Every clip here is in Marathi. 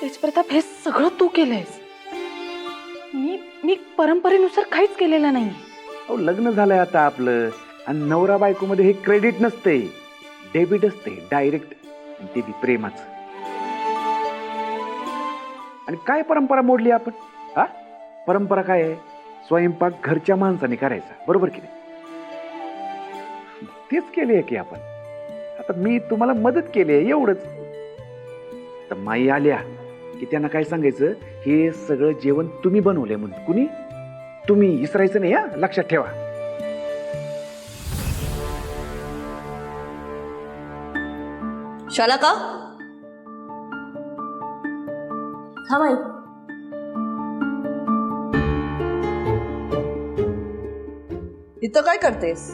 तेजप्रताप हे सगळं तू केलंयस. मी परंपरेनुसार काहीच केलेलं नाही. अहो लग्न झालंय आता आपलं, आणि नवरा बायको मध्ये हे क्रेडिट नसते, डेबिट असते डायरेक्ट, ते बी प्रेमाचं. आणि काय परंपरा मोडली आपण? हा, परंपरा काय आहे? स्वयंपाक घरच्या माणसाने करायचा, बरोबर की नाही? तेच केले आहे की आपण. आता मी तुम्हाला मदत केली आहे एवढंच. तर माई आल्या की त्यांना काय सांगायचं, हे सगळं जेवण तुम्ही बनवलंय म्हणून. कुणी? तुम्ही. विसरायचं नाही, हा, लक्षात ठेवा. शाला का? हा माई. इथं काय करतेस?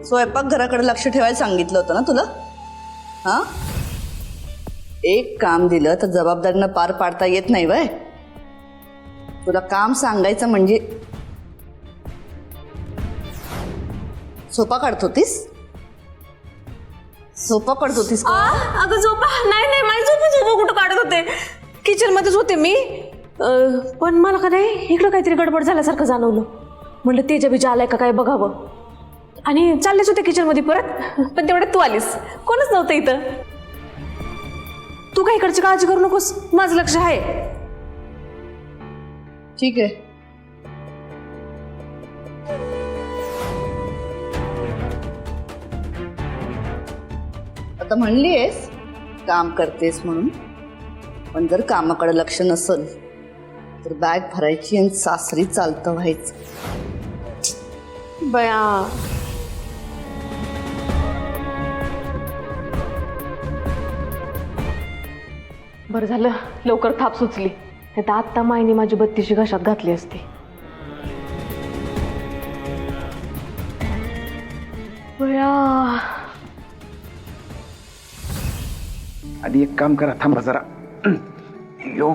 स्वयंपाक घराकडे लक्ष ठेवायला सांगितलं होतं ना तुला? हा, एक काम दिलं तर जबाबदारीनं पार पाडता येत नाही वय. तुला काम सांगायचं म्हणजे सोपा काढत होतीस? सोपा काढत होतीस का? अगं झोपा नाही नाही, माझी झोपा कुठं काढत होते, किचन मध्येच होते मी. पण मला का नाही इकडं काहीतरी गडबड झाल्यासारखं जाणवलं. म्हणलं तेजा बिजा आलाय का काय बघावं, आणि चाललेच होते किचन मध्ये परत, पण तेवढ्यात तू आलीस. कोणच नव्हतं इथं. तू काही इकडची काळजी करू नकोस, माझं लक्ष आहे. ठीक आहे. आता म्हणलीयस काम करतेस म्हणून, पण जर कामाकडे लक्ष नसल तर बॅग भरायची आणि सासरी चालतं व्हायचं. बया, बरं झालं लवकर थाप सुचली, नाही तर आत्ता माईने माझी बत्तीशी घशात घातली असती. बया, आधी एक काम करा, थांबा जरा. यो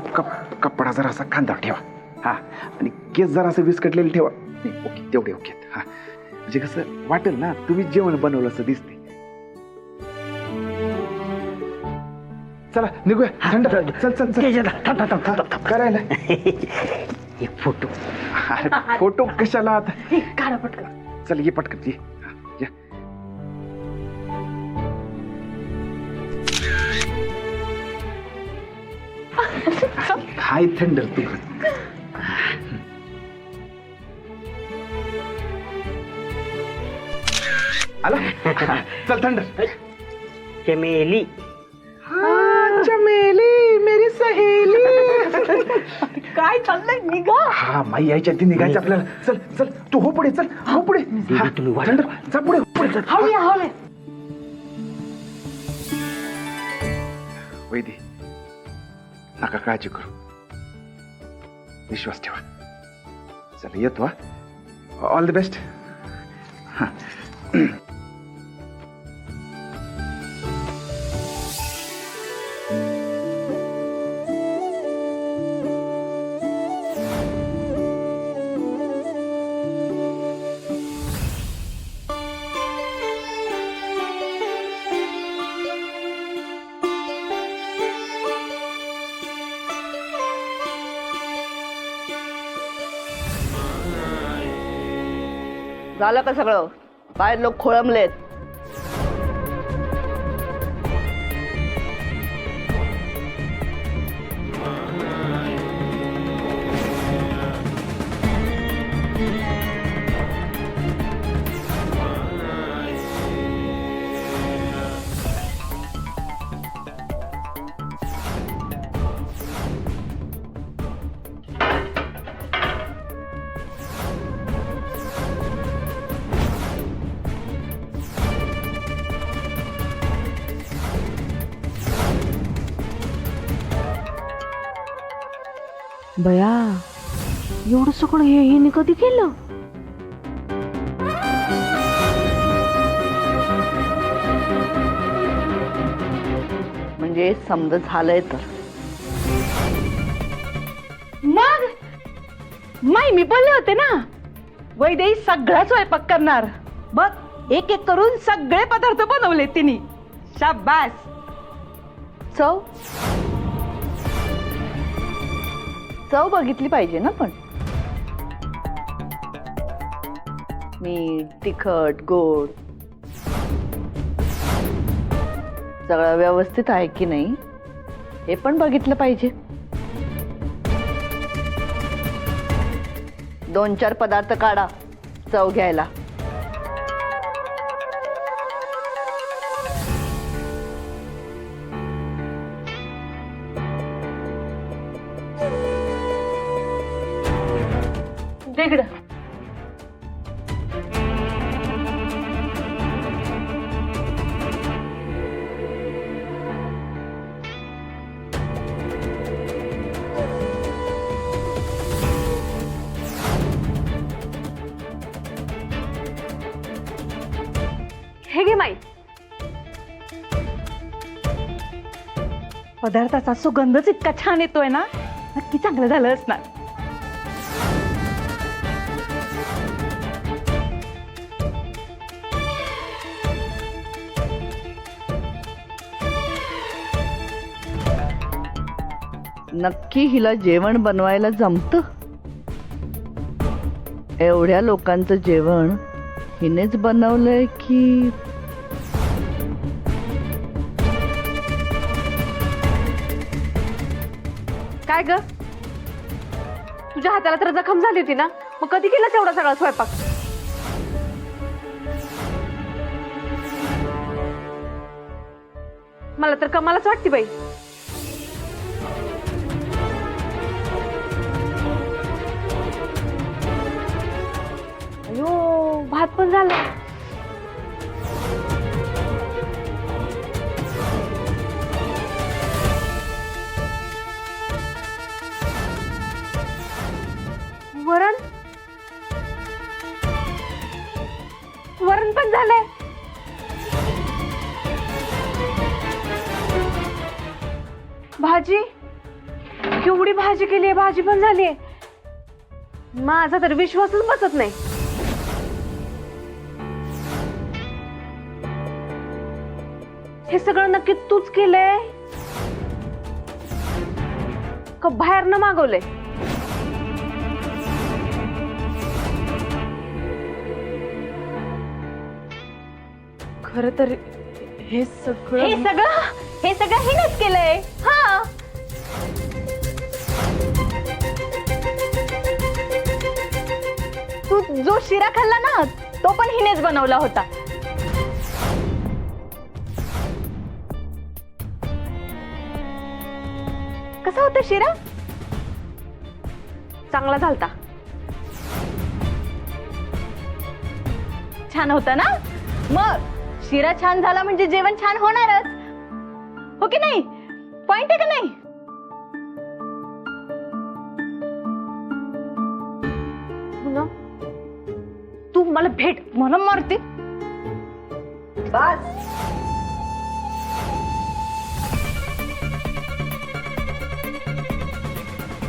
कपडा जरा असा खांदा ठेवा, हा, आणि केस जरा असं विस्कटलेलं ठेवा. ओके, तेवढे ओके. हा, म्हणजे कसं वाटेल ना तुम्ही जेवण बनवलं असं दिसते. चला निघूया. थंड. चल चल चल करायला. एक फोटो. फोटो कशाला आता? काढा पटकन. चल ये पटकन ये. या. हाय थंड तू. आला. चल थंड. चमेली. चमेली मेरी सहेली. काय चाललंय निघा. हा, माई यायच्या आधी निघायचं आपल्याला. चल चल तू हो पुढे. चल हो पुढे. थंड जा पुढे. हवे. वैदी नका काळजी करू, विश्वास ठेवा. चल येतो. हा, ऑल द बेस्ट. हा. झालं का सगळं? बाहेर लोक खोळंबलेत. बया, एवढं सगळं हे कधी केलं? म्हणजे समजा झालंय तर. मग माई मी बोलले होते ना, वैदेही सगळा स्वयंपाक करणार. बघ, एक एक करून सगळे पदार्थ बनवले तिने. शाबास. चव चव बघितली पाहिजे ना पण. मीठ, तिखट, गोड सगळं व्यवस्थित आहे की नाही हे पण बघितलं पाहिजे. 2-4 पदार्थ काढा चव घ्यायला. तिकडं हे घे माई. पदार्थाचा सुगंधच इतका छान येतोय ना, नक्की चांगलं झालं असणार. नक्की हिला जेवण बनवायला जमतं? एवढ्या लोकांचं जेवण हिनेच बनवलंय की काय ग, तुझ्या हाताला तर जखम झाली होती ना, मग कधी केलास एवढा सगळा स्वयंपाक? मला तर कमालच वाटते बाई. अयो, भात पण झाला. वरण वरण पण झालंय. भाजी, केवढी भाजी केली आहे, भाजी पण झाली आहे. माझा तर विश्वासच बसत नाही. हे सगळं नक्की तूच केलंय का बाहेरनं मागवलंय? खर तर हे सगळं हिनेच केलंय. हा, तू जो शिरा खाल्ला ना तो पण हिनेच बनवला होता. कसा होता शिरा? चांगला झालता. छान होता ना. मग शिरा छान झाला म्हणजे जेवण छान होणारच, हो की नाही? पॉइंट आहे का नाही? पुन्हा तू मला भेट. मला मारते. बस.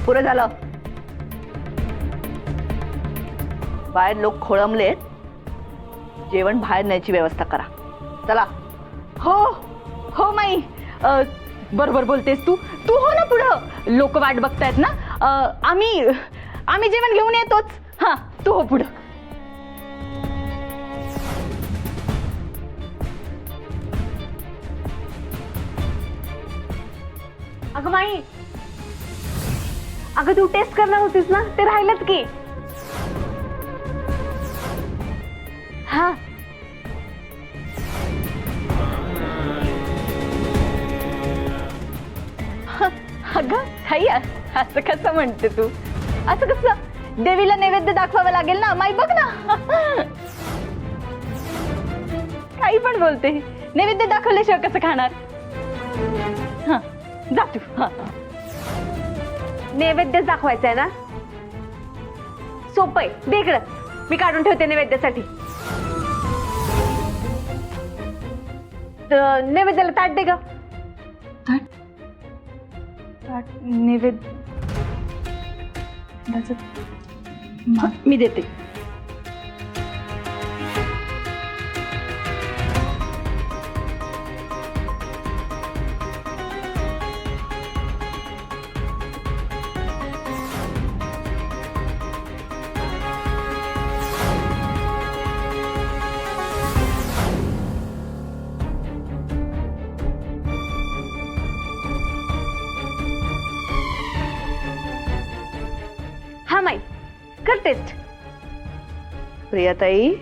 पुरं झालं. बाहेर लोक खोळंबलेत, जेवण बाहेर न्यायची व्यवस्था करा. चला. हो हो माई, बरोबर बोलतेस तू. तू हो ना पुढं, लोक वाट बघतायत ना. आम्ही जेवण घेऊन येतोच. हा, तू हो पुढं. अगं माई, अगं तू टेस्ट करणार होतीस ना, ते राहिलंच की. हा, अगं ताई, असं कसं म्हणते तू? असं कसं? देवीला नैवेद्य दाखवावं लागेल ना. माई बघ ना, काही पण बोलते. नैवेद्य दाखवल्याशिवाय कसं खाणार? हा, जा तू. हा, नैवेद्य दाखवायचा आहे ना, सोपं आहे. दे इकडं, मी काढून ठेवते नैवेद्यासाठी. नैवेद्याला ताट दे ग. नैवेद्य मी देते. माई कर टेस्ट. प्रियाताई,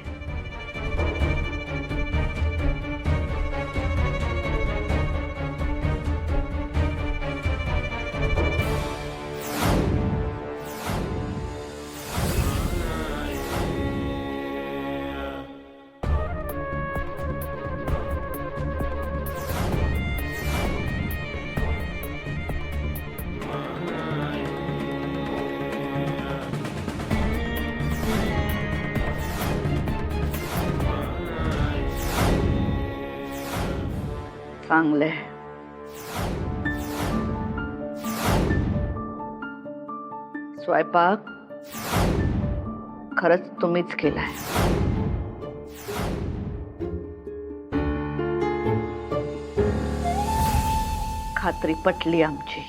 चांगले. स्वयंपाक खरंच तुम्हीच केलाय. खात्री पटली आमची.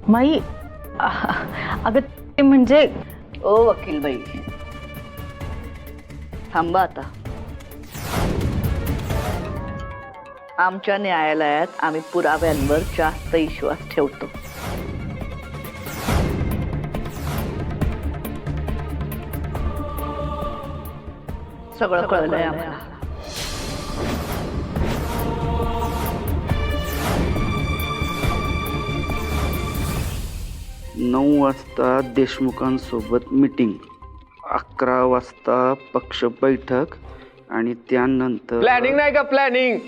माई अगं ते म्हणजे ओ वकील बाई, थांबा आता. आमच्या न्यायालयात आम्ही पुराव्यांवर जास्त विश्वास ठेवतो. सगळं कळलंय आम्हाला. 9 वाजता देशमुखांसोबत मीटिंग, 11 वाजता पक्ष बैठक आणि त्यानंतर प्लॅनिंग नाही का प्लॅनिंग?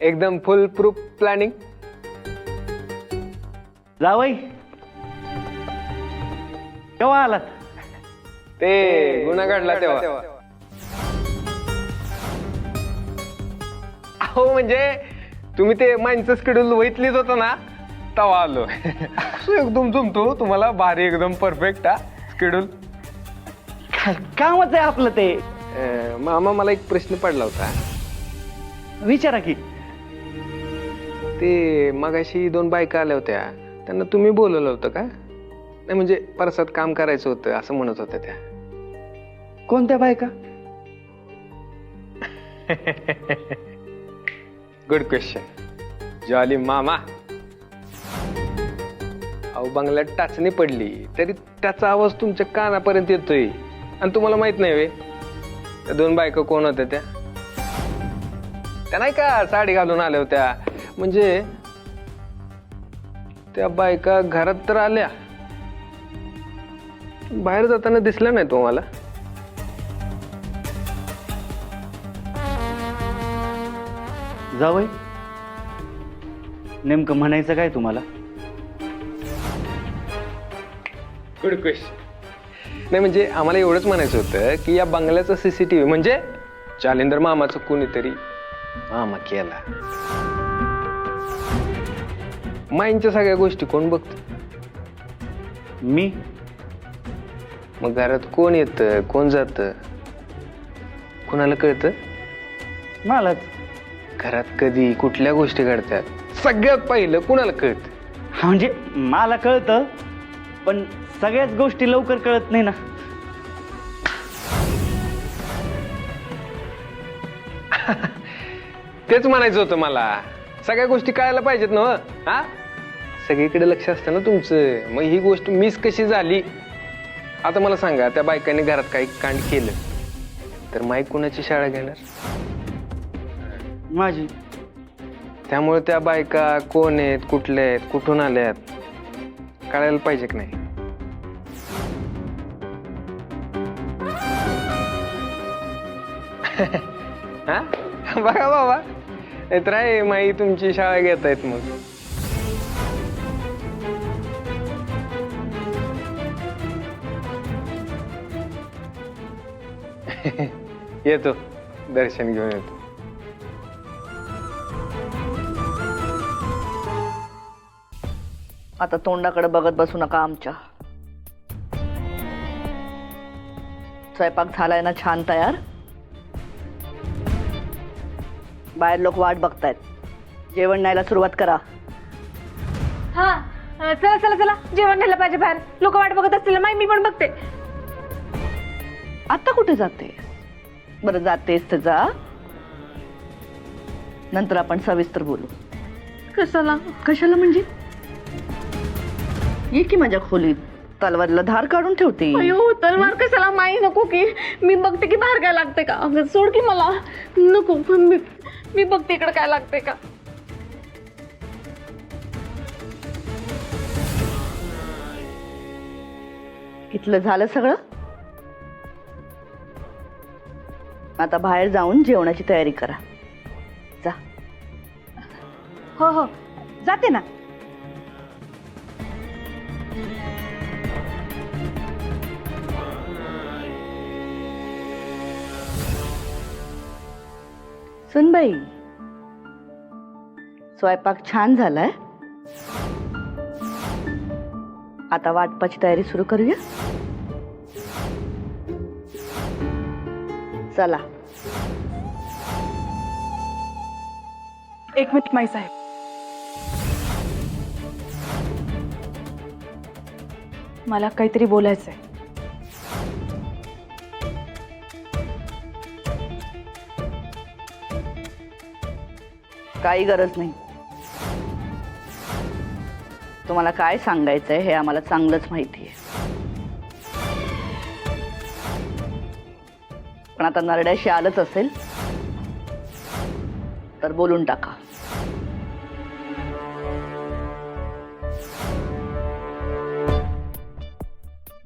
एकदम फुल प्रूफ प्लॅनिंग. जावई केव्हा आलात? ते गुन्हा घडला तेव्हा. अहो म्हणजे तुम्ही ते माणसं शेड्यूल वैतलीच होता ना, तेव्हा आलो. एकदम जमतो तुम्हाला, भारी एकदम परफेक्ट हा शेड्यूल. कामच आहे आपलं ते. मामा मला एक प्रश्न पडला होता. विचारा की. ते मगाशी 2 बायका आल्या होत्या, त्यांना तुम्ही बोलवलं होतं का? नाही म्हणजे परसात काम करायचं होतं असं म्हणत होत्या त्या. कोणत्या बायका? Good question. जॉली मामा. अहो बंगल्यात टाचणी पडली तरी त्याचा आवाज तुमच्या कानापर्यंत येतोय आणि तुम्हाला माहित नाही वे त्या 2 बायका कोण होत्या? त्या नाही का साडी घालून आल्या होत्या. म्हणजे त्या बायका घरात तर आल्या, बाहेर जाताना दिसल्या नाही तुम्हाला? जावई, नेमकं म्हणायचं काय तुम्हाला? Good question. नाही म्हणजे आम्हाला एवढंच म्हणायचं होतं की या बंगल्याचा सीसीटीव्ही म्हणजे जालिंदर मामाचं कोणीतरी मामा केला. माईंच्या सगळ्या गोष्टी कोण बघत? मी. मग घरात कोण येतं, कोण जातं, कोणाला कळतं? मलाच. घरात कधी कुठल्या गोष्टी घडतात सगळ्यात पहिलं कुणाला कळतं? हा म्हणजे मला कळतं, पण सगळ्याच गोष्टी लवकर कळत नाही ना. तेच म्हणायचं होतं मला. सगळ्या गोष्टी कळायला पाहिजेत ना. हा सगळीकडे लक्ष असतं ना तुमचं. मग ही गोष्ट मिस कशी झाली? आता मला सांगा, त्या बायकांनी घरात काही कांड केलं तर माईक कुणाची शाळा घेणार? माझी. त्यामुळे त्या बायका कोण आहेत, कुठल्या आहेत, कुठून आल्यात कळायला पाहिजे की नाही? हा बघा बाबा, नाहीतर आहे माई तुमची शाळा घेत आहेत. मग येतो, दर्शन घेऊन येतो. आता तोंडाकडे बघत बसू नका आमच्या. स्वयंपाक झालाय ना छान तयार? बाहेर लोक वाट बघतायत. जेवण न्यायला सुरुवात करा. हा चला चला चला, जेवण न्यायला पाहिजे बाहेर. लोक वाट बघत असतील माई, मी पण बघते. आता कुठे जाते? बरं जातेस तर जा, नंतर आपण सविस्तर बोलू. कशाला? कशाला म्हणजे? ये की माझ्या खोलीत, तलवारीला धार काढून ठेवते. अयो तलवार कशाला? माई नको की मी बघते की बाहेर काय लागते का. अगं, सोड की मला. नको मी बघते इकडे काय लागते का. इथलं झालं सगळं. आता बाहेर जाऊन जेवणाची तयारी करा. जा. हो हो जाते ना. सुनबाई, स्वयंपाक छान झालाय. आता वाटपाची तयारी सुरू करूया. चला. एक मिनिट माई साहेब. मला काहीतरी बोलायचंय. काही गरज नाही. तुम्हाला काय सांगायचंय हे आम्हाला चांगलंच माहिती आहे. पण आता नरड्याशी आलंच असेल तर बोलून टाका.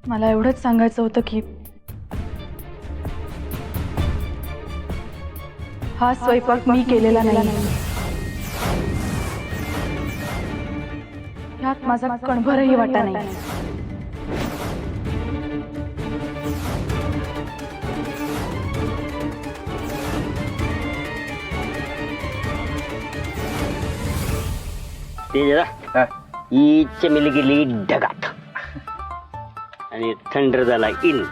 मला एवढंच सांगायचं होतं की हा स्वयंपाक मी केलेला नाही. ह्यात माझा कणभरही वाटा नाही. ते जरा ही चमेली गेली ढगात आणि थंडर झाला इन.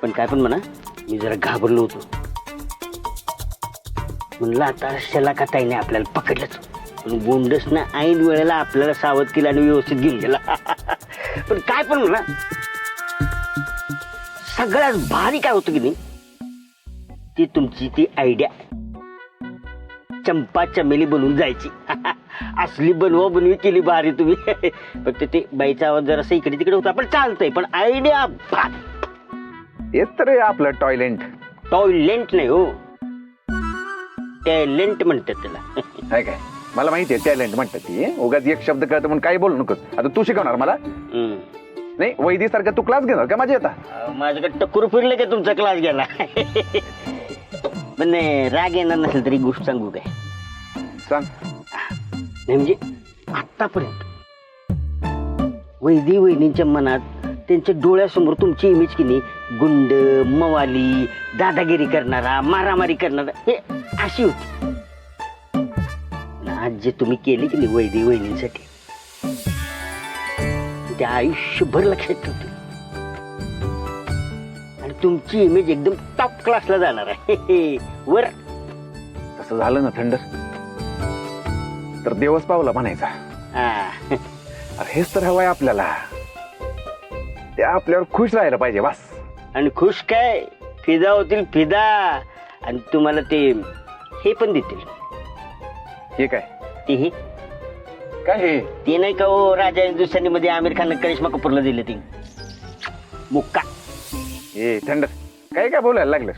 पण काय पण म्हणा, मी जरा घाबरलो होतो. म्हणलं आता शेला का ताईने आपल्याला पकडलंच. पण गोंडस ना ऐन वेळेला आपल्याला सावध केला आणि व्यवस्थित घेऊन गेला. पण काय पण म्हणा, सगळ्यात भारी काय होतं की नाही, ती तुमची ती आयडिया चंपा चमेली बनवून जायची. असली बनवी केली भारी तुम्ही. फक्त ते बाईचा आवाज जरासा इकडे तिकडे होता, पण चालतंय. पण आयडिया तेच तर आहे आपलं टॉयलेंट. टॉयलेंट नाही हो, टॅलेंट म्हणतात त्याला. काय काय मला माहिती आहे टॅलेंट म्हणतात ती. उगाच एक शब्द कळतं म्हणून काही बोलू नकोस. आता तू शिकवणार मला? नाही वैदी सारखा तू क्लास घेणार का माझ्या आता? माझ्याकडे टक्कर फिरले का तुमचा क्लास घ्यायला? पण राग येणार नसेल तरी गोष्ट सांगू काय? सांग. नाही म्हणजे आतापर्यंत वैदी वहिनींच्या मनात त्यांच्या डोळ्यासमोर तुमची इमेज की नाही, गुंड, मवाली, दादागिरी करणारा, मारामारी करणारा, हे अशी होती. आज जे तुम्ही केले की नाही वैदी वहिनींसाठी, ते आयुष्यभर लक्षात ठेवतील आणि तुमची इमेज एकदम टॉप क्लासला जाणार आहे. वर तसं झालं ना थंडर तर देवच पावला म्हणायचा. अरे हेच तर हवंय आपल्याला. ते आपल्यावर खुश राहायला पाहिजे बस. आणि खुश काय, फिदा होतील फिदा. आणि तुम्हाला ते हे पण देतील. हे काय? ते हे काय हे? ते नाही का हो, राजा हिंदुस्थानी मध्ये आमिर खान करिश्मा कपूरला दिले ते मुक्का. ए थंडर काय काय बोलायला लागलं?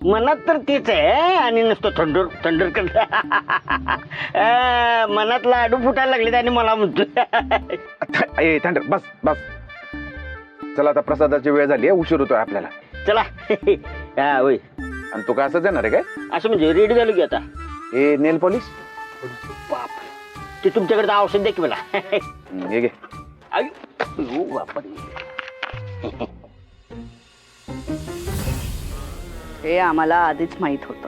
मनात तर तेच आहे आणि नुसतं थंडर थंडर करत. मनात लाडू फुटायला लागले आणि मला म्हणतो. ए थंडर बस बस. चला आता प्रसादाची वेळ झाली आहे, उशीर होतोय आपल्याला. चला. हा होय. आणि तू काय असंच येणार आहे काय? असं म्हणजे रेडी झालो की आता. ए नेल पॉलिश बाप, ते तुमच्याकडे औषध द्या की मला. हे घे. हे आम्हाला आधीच माहित होतं.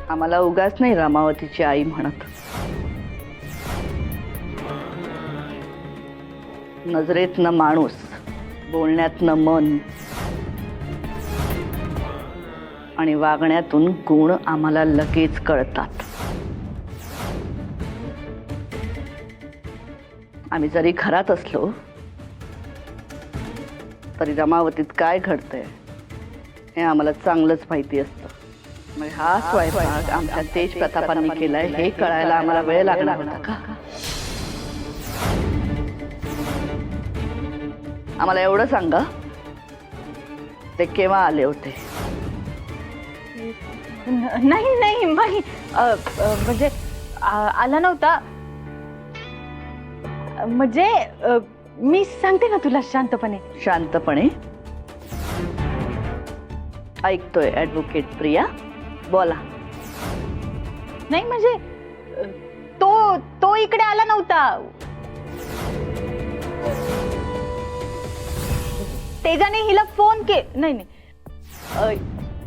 आम्हाला उगाच नाही रामावतीची आई म्हणत. नजरेतनं माणूस, बोलण्यातनं मन आणि वागण्यातून गुण आम्हाला लगेच कळतात. आम्ही जरी घरात असलो तरी रमावतीत काय घडतंय हे आम्हाला चांगलंच माहिती असतं. मग हा स्वयंपाक आमच्या तेज प्रतापांनी केलाय हे कळायला आम्हाला वेळ लागणार होता का? आम्हाला एवढं सांगा, ते केव्हा आले होते? नाही नाही माही म्हणजे आला नव्हता. म्हणजे मी सांगते ना तुला शांतपणे. शांतपणे ऐकतोय ऍडव्होकेट प्रिया, बोला. नाही म्हणजे तो इकडे आला नव्हता. तेजाने हिला फोन नाही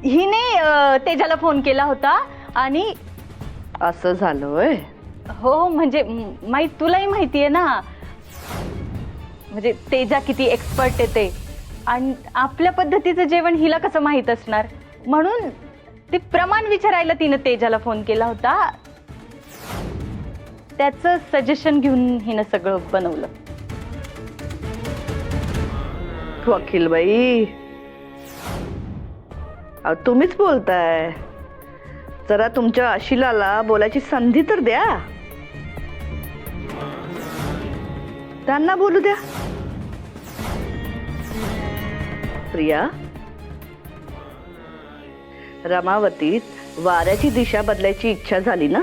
हिने तेजाला फोन केला होता आणि असं झालंय. हो म्हणजे तुलाही माहितीये ना, म्हणजे तेजा किती एक्सपर्ट आहे ते, आणि आपल्या पद्धतीचं जेवण हिला कसं माहित असणार, म्हणून ते प्रमाण विचारायला तिनं तेजाला फोन केला होता. त्याचं सजेशन घेऊन हिनं सगळं बनवलं. वकीलबाई, तुम्हीच बोलताय, जरा तुमच्या अशिलाला बोलायची संधी तर द्या. त्यांना बोलू द्या. प्रिया, रमावतीत वाऱ्याची दिशा बदलायची इच्छा झाली ना,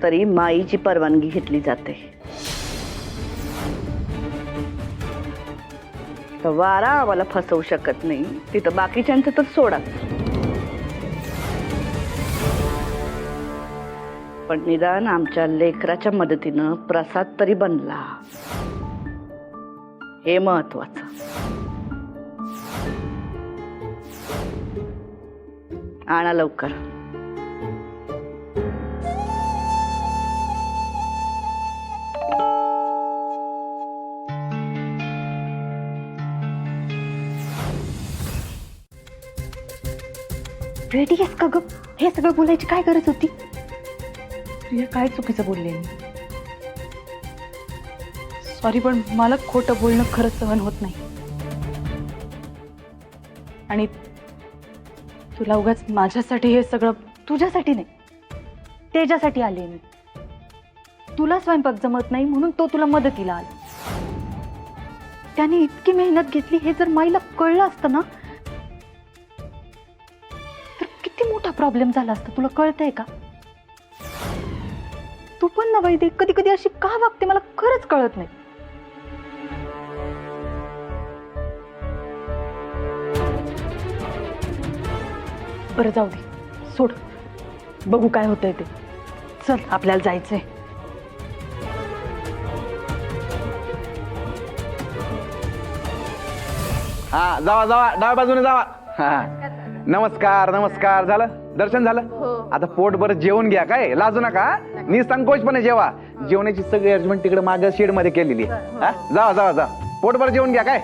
तरी माईची परवानगी घेतली जाते. तर वारा आम्हाला फसवू शकत नाही, तिथं बाकीच्यांचं तर सोडा. पण निदान आमच्या लेकराच्या मदतीनं प्रसाद तरी बनला, हे महत्वाचं. आणा लवकर. रेडी आहेस का ग? हे सगळं बोलायची काय गरज होती? प्रिया, काय चुकीचं बोलले मी? सॉरी, पण मला खोटं बोलणं खरंच सहन होत नाही. आणि तुला उगाच माझ्यासाठी हे सगळं, तुझ्यासाठी नाही, तेजासाठी आले मी. तुला स्वयंपाक जमत नाही म्हणून तो तुला मदतीला आला. त्याने इतकी मेहनत घेतली हे जर माईला कळलं असतं ना, तर किती मोठा प्रॉब्लेम झाला असता. तुला कळतंय का? तू पण ना वैदे, कधी कधी अशी का वागते मला खरंच कळत नाही. बरं जाऊ दे, सोड, बघू काय होतंय ते. चल, आपल्याला जायचंय. हा, जावा जावा, डाव्या बाजूने जावा. हा. नमस्कार नमस्कार. झालं दर्शन झालं? आता पोटभर जेवून घ्या, काय लाजू नका, निसंकोचपणे जेवा. जेवणाची सगळी अरेंजमेंट तिकडे मागे शेड मध्ये केलेली. हा, जावा जावा जा, पोटभर जेवून घ्या. काय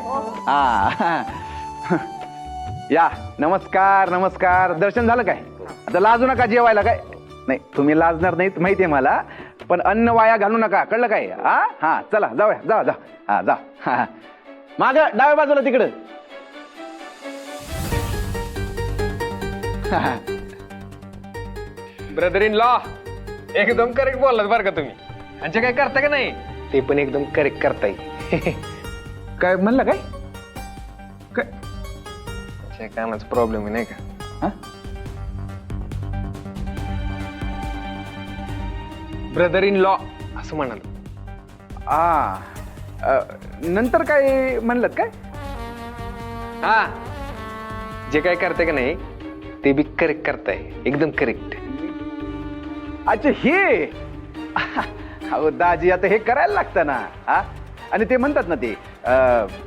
हा या, नमस्कार नमस्कार. दर्शन झालं काय? आता लाजू नका जेवायला. काय नाही, तुम्ही लाजणार नाहीत माहितीये मला, पण अन्न वाया घालू नका, कळलं काय? हा हा, चला जाऊया, जा जा. हा जा. हा, माग डाव्या बाजूला तिकडं. ब्रदर इन लॉ, एकदम करेक्ट बोललात बरं का तुम्ही. आणि काय करता का नाही ते पण एकदम करेक्ट करताय. काय म्हणलं? काय काय कानाचा प्रॉब्लेम आहे नाही का? हा? ब्रदर इन लॉ असं म्हणाल. नंतर काय म्हणलं? काय हा, जे काय करताय का नाही ते बी करेक्ट करताय, एकदम करेक्ट. अच्छा, हे अहो दाजी, आता हे करायला लागतं ना. हा, आणि ते म्हणतात ना, ते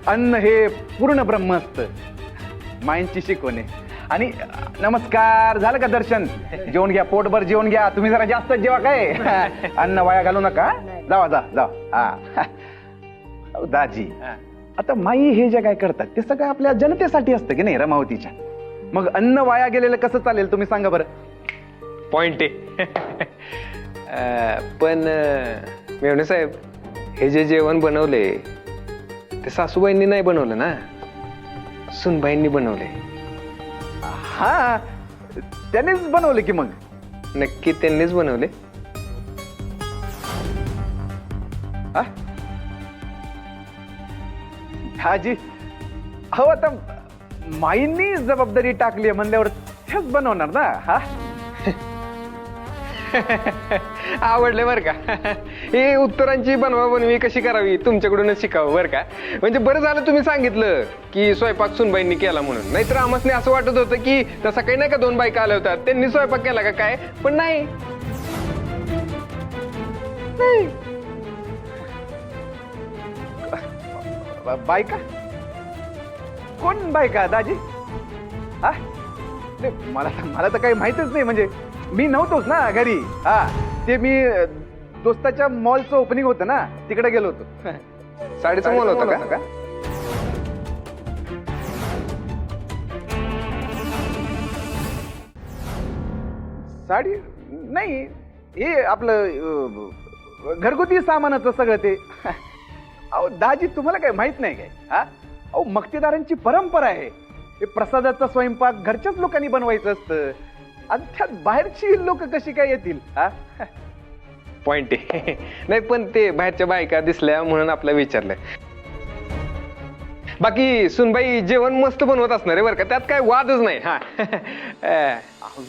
अन्न हे पूर्ण ब्रह्म असतं, माईंची शिकवण आहे. आणि नमस्कार, झालं का दर्शन? जेवण घ्या, पोटभर जेवण घ्या. तुम्ही जरा जास्त जेवा, काय अन्न वाया घालू नका. जावा जा जावा. हा दाजी, आता माई हे जे काय करतात ते सगळं आपल्या जनतेसाठी असतं की नाही, रमावतीच्या. मग अन्न वाया गेलेलं कसं चालेल, तुम्ही सांगा बरं. पॉइंट आहे. पण मेवणे साहेब, हे जे जेवण बनवले ते सासूबाईंनी नाही बनवलं ना, सुनबाईंनी बनवले. हा, त्यानेच बनवले की मग. नक्की त्यांनीच बनवले? हा? हाजी, हो आता माईंनी जबाबदारी टाकली म्हणल्यावर तेच बनवणार ना. हा, आवडले बर का. हे उत्तरांची बनवा बनवी कशी करावी तुमच्याकडूनच शिकावं बर का. म्हणजे बरं झालं तुम्ही सांगितलं की स्वयंपाक सुनबाईंनी केला म्हणून, नाहीतर आम्हाला असं वाटत होतं की तसं काही नाही का, 2 बायका आल्या होत्या त्यांनी स्वयंपाक केला का काय, पण नाही. बायका? कोण बायका दाजी? हा, नाही, मला तर काही माहितच नाही. म्हणजे मी नव्हतोच ना घरी. हा, ते मी दोस्ताच्या मॉलचं ओपनिंग होतं ना, तिकडे गेलो होतो. साडीचा मोल होता का? साडी नाही, हे आपलं घरगुती सामानाचं सगळं ते. अहो दाजी, तुम्हाला काय माहित नाही काय? हा, अहो मक्तेदारांची परंपरा आहे. हे प्रसादाचा स्वयंपाक घरच्याच लोकांनी बनवायचं असतं. आणि त्यात बाहेरची लोक कशी काय येतील? हा, पॉइंट आहे. नाही पण ते बाहेरच्या बायका दिसल्या म्हणून आपलं विचारलं. बाकी सुनबाई जेवण मस्त बनवत असणार आहे बरं का, त्यात काय वादच नाही. हा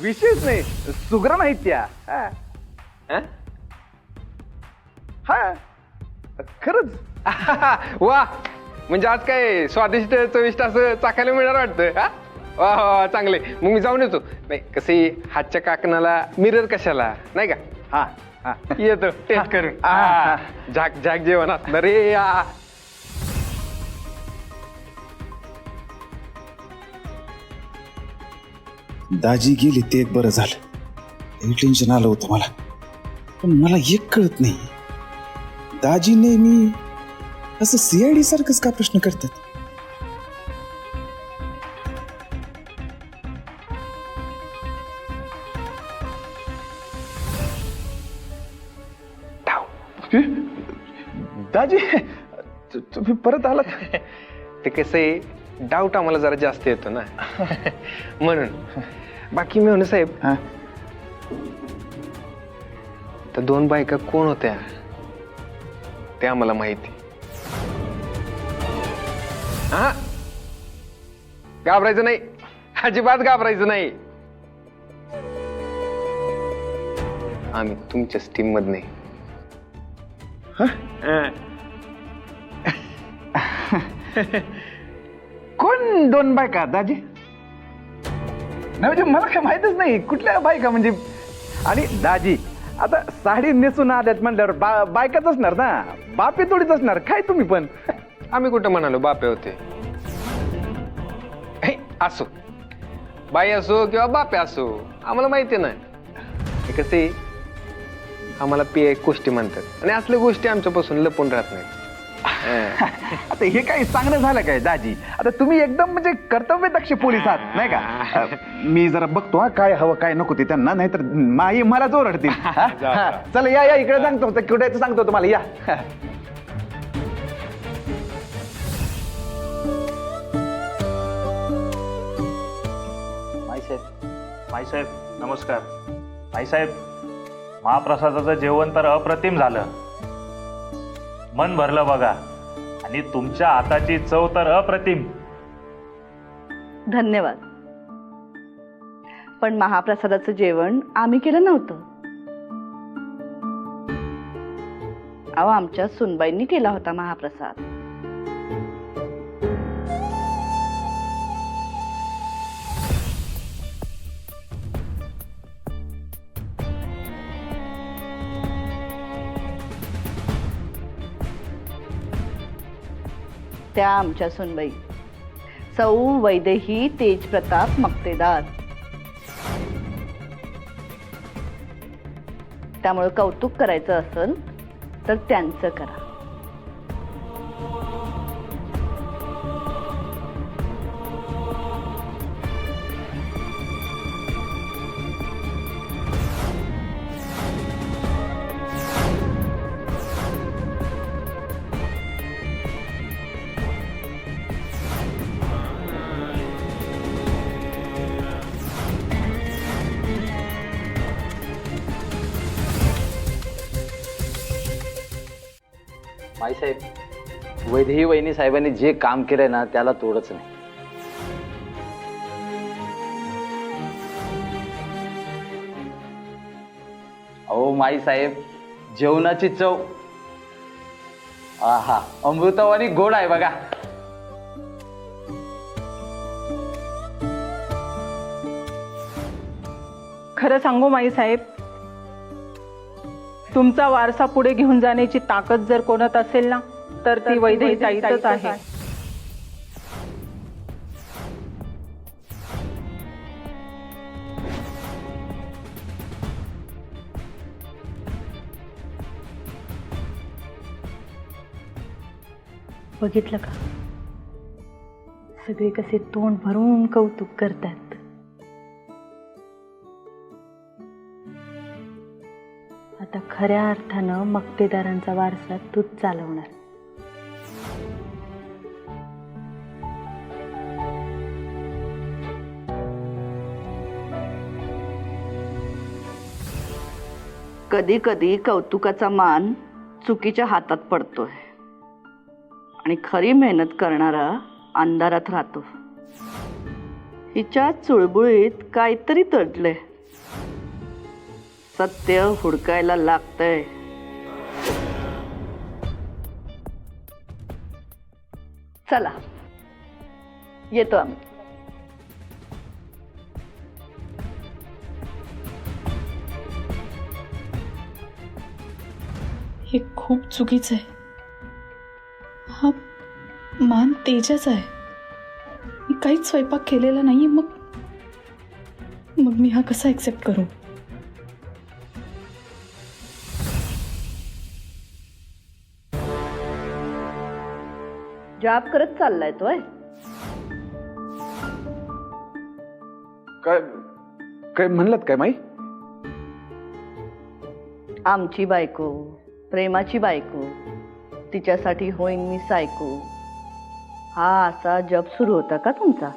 विशेष नाही, सुग्रण आहेत त्या. हा, हा? हा, खरंच. वा, म्हणजे आज काय स्वादिष्ट चविष्ट असं चाखायला मिळणार वाटतं. हा, वा वा, चांगले. मग मी जाऊन येतो. नाही कसे हातच्या काकणाला मिरर कशाला, नाही का. हा, हा, येतो टेस्ट करून. हा. झाक झाक जेवण असणार रे. दाजी गेली ते एक बरं झालं. हे टेन्शन आलं होतं मला. पण मला एक कळत नाही, दाजी नेहमी असं सीआयडी सारखंच का प्रश्न करतात? दाजी, तुम्ही परत आलात? ते कसं आहे, डाऊट आम्हाला जरा जास्त येतो ना म्हणून. बाकी मेवणे साहेब, हा, तर 2 बायका कोण होत्या ते आम्हाला माहिती. हा, घाबरायचं नाही, अजिबात घाबरायचं नाही. आम्ही तुमच्याच टीम मध नाही. कोण 2 बायका दाजी? नाही म्हणजे मला काय माहितच नाही कुठल्या बायका म्हणजे. आणि दाजी आता साडी नेसून आल्यात म्हणल्यावर बायकाच असणार ना, बापे थोडीच असणार काय तुम्ही पण. आम्ही कुठं म्हणालो बापे होते. हे, असो बाई असो किंवा बापे असो, आम्हाला माहिती नाही. हे कसे आम्हाला पे गोष्टी म्हणतात आणि असल्या गोष्टी आमच्यापासून लपून राहत नाहीत. आता हे काही सांगणं झालं काय दाजी? आता तुम्ही एकदम म्हणजे कर्तव्यदक्ष पोलीस आहात नाही का. मी जरा बघतो हा, काय हवं काय नको ते त्यांना, नाहीतर माई मला जोर अडतील. चला या इकडे सांगतो, कुठे सांगतो तुम्हाला. या माईसाहेब नमस्कार. माईसाहेब, महाप्रसादाचं जेवण तर अप्रतिम झालं. मन भरलं बघा, आणि तुमच्या हाताची चव तर अप्रतिम. धन्यवाद. पण महाप्रसादाचं जेवण आम्ही केलं नव्हतं. अहो, आमच्या सुनबाईंनी केला होता महाप्रसाद. त्या आमच्या सुनबाई सौ वैदेही तेजप्रताप मक्तेदार. त्यामुळे कौतुक करायचं असेल तर त्यांचं करा. माईसाहेब, वैदेही वहिनी साहेबांनी जे काम केलंय ना त्याला तोडच नाही. अहो माईसाहेब, जेवणाची चव आहा अमृतावानी गोड आहे बघा. खरं सांगू माई साहेब, तुमचा वारसा पुढे घेऊन जाण्याची ताकद जर कोणात असेल ना तर ती वैदेही ताईतच आहे. बघितलं का, सगळे कसे तोंड भरून कौतुक करतात. आता खऱ्या अर्थानं मक्तेदारांचा वारसा तूच चालवणार. कधी कधी कौतुकाचा मान चुकीच्या हातात पडतोय आणि खरी मेहनत करणारा अंधारात राहतो. हिच्या चुळबुळीत काहीतरी तडलंय, सत्य हुडकायला लागतंय. चला येतो आम्ही. हे खूप चुकीचं आहे. हा मान तेजाचा आहे. मी काहीच स्वयंपाक केलेला नाहीये, मग मी हा कसा ॲक्सेप्ट करू? जॉब करत चाललाय तो. काय काय म्हणलात काय माई? आमची बायको, प्रेमाची बायको, तिच्यासाठी होईन मी सायको, हा असा जॉब सुरू होता का तुमचा?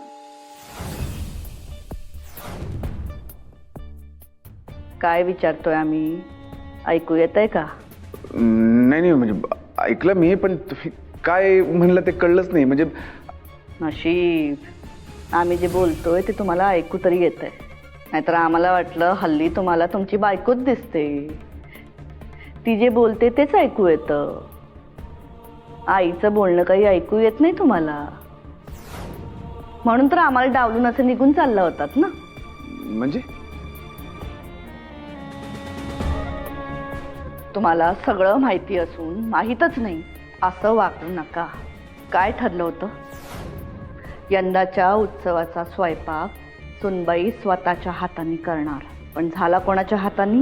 काय विचारतोय आम्ही, ऐकू येत आहे का? नाही नाही, म्हणजे ऐकलं मी, पण तुम्ही काय म्हणलं ते कळलंच नाही. म्हणजे नशीब आम्ही जे बोलतोय ते तुम्हाला ऐकू तरी येत आहे, नाहीतर आम्हाला वाटलं हल्ली तुम्हाला तुमची बायकोच दिसते. ती जे बोलते तेच ऐकू येतं. आईचं बोलणं काही ऐकू येत नाही तुम्हाला, म्हणून तर आम्हाला डावलून असं निघून चालला होतात ना. म्हणजे तुम्हाला सगळं माहिती असून माहीतच नाही असं वागू नका. काय ठरलं होतं? यंदाच्या उत्सवाचा स्वयंपाक सुनबाई स्वतःच्या हाताने करणार, पण झाला कोणाच्या हाताने?